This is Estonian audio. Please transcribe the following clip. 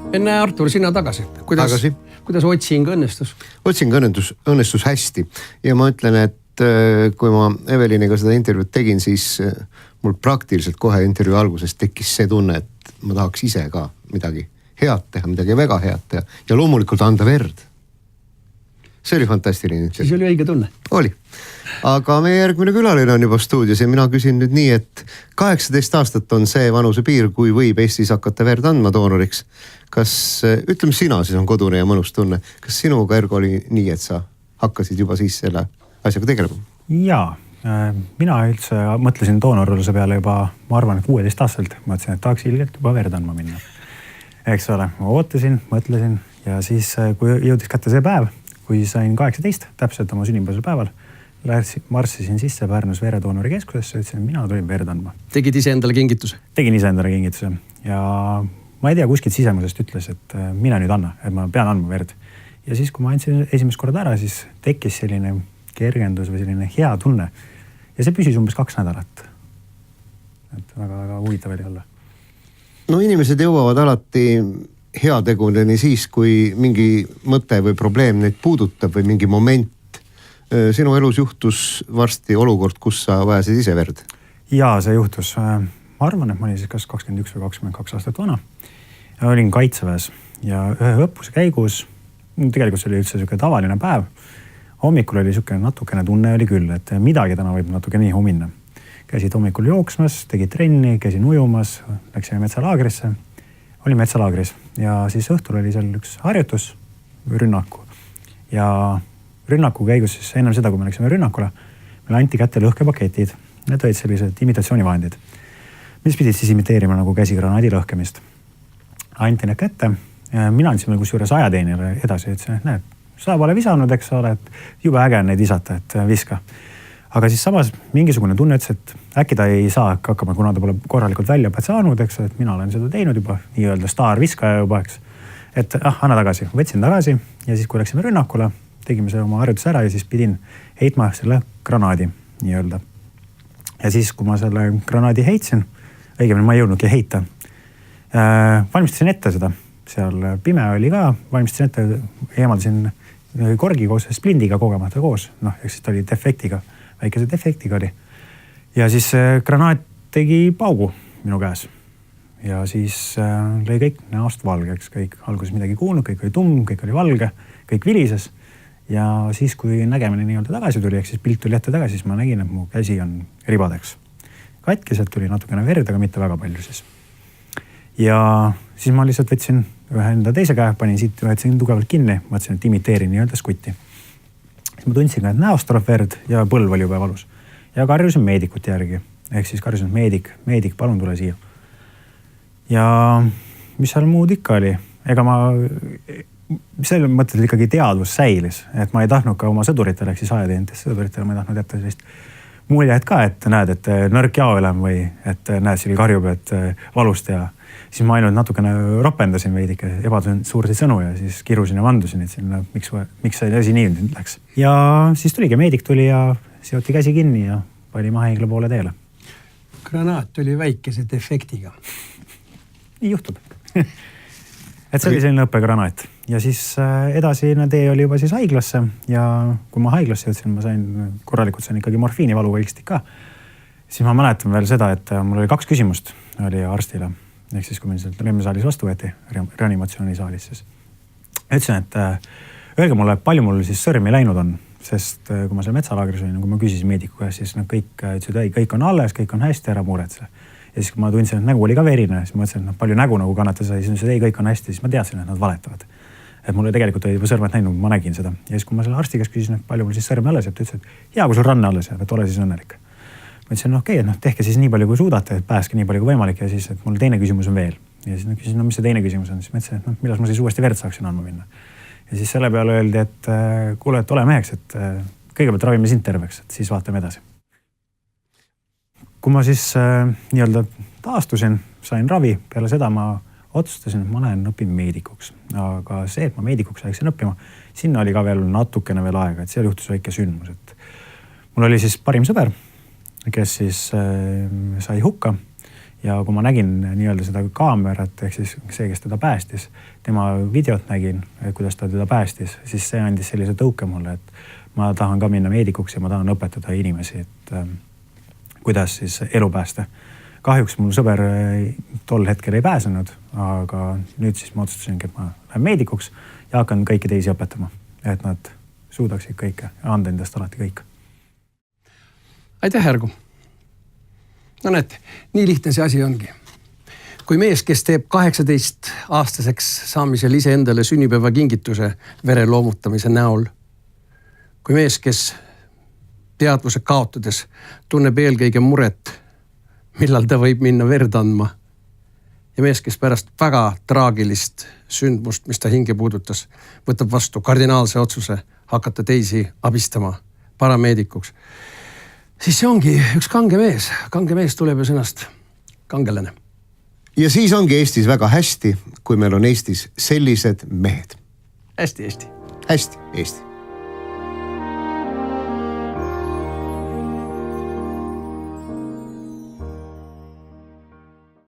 Enne Artur, sina tagasi. Kuidas otsing õnnestus? Otsing õnnestus hästi. Ja ma ütlen, et kui ma Eveliniga seda intervjuud tegin, siis mul praktiliselt kohe intervjuu alguses tekkis see tunne, et ma tahaks ise ka midagi head teha, midagi väga head teha ja loomulikult anda verd. See oli fantastiline. Siis oli õige tunne. Oli. Aga meie järgmine külaline on juba stuudios ja mina küsin nüüd nii, et 18 aastat on see vanuse piir, kui võib Eestis hakata verd andma doonoriks. Kas, ütleme sina, siis on kodune ja mõnus tunne. Kas sinuga, Ergo, oli nii, et sa hakkasid juba siis selle asjaga tegelema? Jaa, mina üldse mõtlesin doonorluse peale juba, ma arvan, et 16 aastalt. Mõtlesin, et tahaks ilgelt juba verd andma minna. Eks ole, ma ootasin, mõtlesin ja siis, kui jõudis kätte see päev, kui sain 18, täpselt oma sünnipäevasel päeval, marssisin sisse Pärnus veredoonori keskusesse, ütlesin, mina tulin verd andma. Tegid ise endale kingituse? Tegin ise endale kingituse ja ma ei tea, kuskilt sisemusest ütles, et mina nüüd anna, et ma pean andma verd. Ja siis, kui ma andsin esimest korda ära, siis tekkis selline kergendus või selline hea tunne. Ja see püsis umbes 2 nädalat. Et väga huvitav oli olla. No inimesed jõuavad alati heategudeni siis, kui mingi mõte või probleem neid puudutab või mingi moment. Sinu elus juhtus varsti olukord, kus sa vajasid ise verd? Jaa, see juhtus. Ma arvan, et ma olin siis kas 21 või 22 aastat vana. Ja olin kaitseväes ja ühe õppuse käigus, tegelikult see oli üldse selline tavaline päev. Hommikul oli selline natukene tunne oli küll, et midagi täna võib natuke nii minna. Käisid hommikul jooksmas, tegid trenni, käisin ujumas, läksime metsalaagrisse. Olin metsalaagris ja siis õhtul oli seal üks harjutus, rünnaku. Ja rünnaku käigus siis ennem seda, kui me läksime rünnakule, meile anti kätte lõhkepaketid. Need olid sellised imitatsioonivahendid, mis pidid siis imiteerima nagu käsigranaadi lõhkemist. Anti need kätte. Mina andsin meil kusjuures ajateenile edasi, ütlesin, et näed, sa pole visanud, eks ole, et jube äge on neid visata, et viska. Aga siis samas mingisugune tunne ütles, et äkki ta ei saa hakkama, kuna ta pole korralikult väljaõpet saanud, eks, et mina olen seda teinud juba, nii-öelda staarviskaja juba, eks. Et anna tagasi. Võtsin tagasi ja siis, kui läksime rünnakule, tegime selle oma harjutus ära ja siis pidin heitma selle granaadi nii-öelda. Ja siis, kui ma selle granaadi heitsin, õigemini ma ei jõudnudki heita, valmistasin ette seda. Seal pime oli ka, valmistasin ette, eemaldasin korgi koos splindiga kogemata koos. Ehk siis ta oli defektiga, väikese defektiga oli. Ja siis granaat tegi paugu minu käes. Ja siis lõi kõik näost valgeks, kõik alguses midagi kuulnud, kõik oli tumm, kõik oli valge, kõik vilises. Ja siis, kui nägemine nii-öelda tagasi tuli, ehk siis pilt tuli ette tagasi, siis ma nägin, et mu käsi on ribadeks. Katkiselt tuli natukene verd, aga mitte väga palju siis. Ja siis ma lihtsalt võtsin ühe enda teise käe, panin siit, võtsin tugevalt kinni, mõtlesin, et imiteerin nii-öelda skutti. Siis ma tundsin ka, et näost tuleb verd ja põlv oli juba valus. Ja karjusin meedikut järgi. Ehk siis karjusin, meedik, palun tule siia. Ja mis seal muud ikka oli? Ega ma selle mõttes ikkagi teadvus säilis, et ma ei tahtnud ka oma sõduritele, ehk siis ajateenitest sõduritele, ma ei tahtnud jätta sellist muljet ka, et näed, et nõrk jaoelem või et näed, siin karjub, et valust ja siis ma ainult natukene ropendasin veidike, suurseid sõnu ja siis kirusin ja vandusin, et siin, miks see asi nii nüüd läks. Ja siis tuligi, meedik tuli ja seoti käsi kinni ja pani mahaigla poole teele. Granaat oli väikese defektiga. Nii juhtub. Et see oli selline õppegranaat. Ja siis edasine tee oli juba siis haiglasse ja kui ma haiglasse jõudsin, ma sain korralikult sain ikkagi morfiini valuvaiksti ka. Siis ma mäletan veel seda, et mul oli 2 küsimust oli arstile. Ehk siis, kui meil sealt remisaalis vastu võeti, reanimatsioonisaalis siis. Ütlesin, et öelge mulle, palju mul siis sõrmi läinud on, sest kui ma seal metsalaagris olin, kui ma küsisin meediku käest, siis kõik ütlesid, et kõik on alles, kõik on hästi, ära muretse. Ja siis, kui ma tundsin, et nägu oli ka verine, siis ma ütlesin, et palju nägu nagu kannata sai, siis ütlesin, et ei, kõik on hästi, siis ma teadsin, et nad valetavad. Et mulle tegelikult oli juba sõrmed näinud, ma nägin seda. Ja siis, kui ma selle arsti käest küsisin, et palju mul siis sõrme alles, et ütlesin, et hea, kui sul ranne alles jääb, et ole siis õnnelik. Ma ütlesin, okei, tehke siis nii palju, kui suudate, et pääske nii palju kui võimalik ja siis, et mul teine küsimus on veel. Ja siis küsisin, mis see teine küsimus on, siis ma ütlesin, et milles ma siis uuesti verd saaksin andma minna. Ja siis selle peale öeldi, et kuule, et ole meheks, et kõigepealt ravime sind terveks, et siis vaatame edasi. Kui ma siis nii-öelda taastusin, sain ravi, peale seda ma otsustasin, et ma lähen õpin meedikuks. Aga see, et ma meedikuks läksin õppima, sinna oli ka veel natukene veel aega, et seal juhtus väike sündmus. Mul oli siis parim sõber, kes siis sai hukka ja kui ma nägin nii-öelda seda kaamerat, ehk siis see, kes teda päästis, tema videot nägin, kuidas ta teda päästis, siis see andis sellise tõuke mulle, et ma tahan ka minna meedikuks ja ma tahan õpetada inimesi, et kuidas siis elu päästa. Kahjuks mul sõber tol hetkel ei pääsenud, aga nüüd siis ma otsustasingi, et ma lähen meedikuks ja hakkan kõiki teisi õpetama, et nad suudaksid kõike ja anda endast alati kõik. Aitäh, Ergu! No näete, nii lihtne see asi ongi. Kui mees, kes teeb 18-aastaseks saamisel ise endale sünnipäeva kingituse vere loomutamise näol. Kui mees, kes teadvuse kaotades tunneb eelkõige muret, millal ta võib minna verd andma. Ja mees, kes pärast väga traagilist sündmust, mis ta hinge puudutas, võtab vastu kardinaalse otsuse hakata teisi abistama parameedikuks. Siis see ongi üks kange mees. Kange mees tuleb ju sõnast kangelane. Ja siis ongi Eestis väga hästi, kui meil on Eestis sellised mehed. Hästi Eesti. Hästi Eesti.